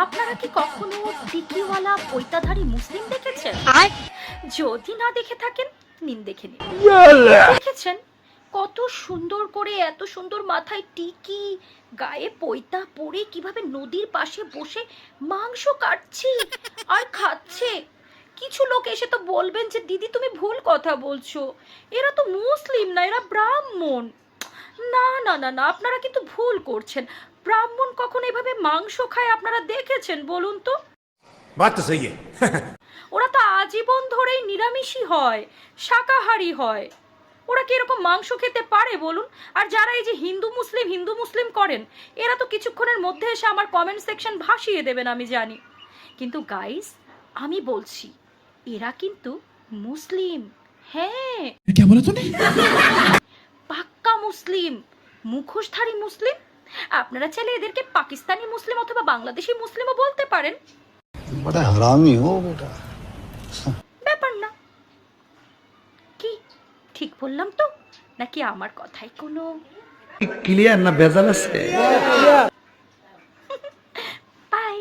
আপনারা কি কখনো টিকিওয়ালা পৈতাধারী মুসলিম দেখেছেন? যদি না দেখে থাকেন নিন দেখে নিন। দেখেছেন কত সুন্দর করে, এত সুন্দর মাথায় টিকি, গায়ে পৈতা পরে কিভাবে নদীর পাশে বসে মাংস কাটছে আর খাচ্ছে। কিছু লোক এসে তো বলবেন যে দিদি তুমি ভুল কথা বলছো, এরা তো মুসলিম না, এরা ব্রাহ্মণ। না না না না, আপনারা কিন্তু ভুল করছেন। ব্রাহ্মণ কখনো এভাবে মাংস খায় আপনারা দেখেছেন বলুন তো? বাত তো সহি ওরা তো আজীবন ধরেই নিরামিষই হয়, শাকাহারী হয়। ওরা কি এরকম মাংস খেতে পারে বলুন? আর যারা এই যে হিন্দু মুসলিম করেন, এরা তো কিছুক্ষণের মধ্যে এসে আমার কমেন্ট সেকশন ভাসিয়ে দেবেন আমি জানি। কিন্তু গাইস, আমি বলছি এরা কিন্তু মুসলিম। হ্যাঁ, क्या बोला तूने? পাক্কা মুসলিম, মুখোশধারী মুসলিম। আপনারা চাইলে এদেরকে পাকিস্তানি মুসলিম অথবা বাংলাদেশি মুসলিমও বলতে পারেন, बड़ा हरामी हो बेटा। ব্যাপার না। কি ঠিক বললাম তো, নাকি আমার কথাই কোনো ক্লিয়ার না ভেজাল আছে? বাই।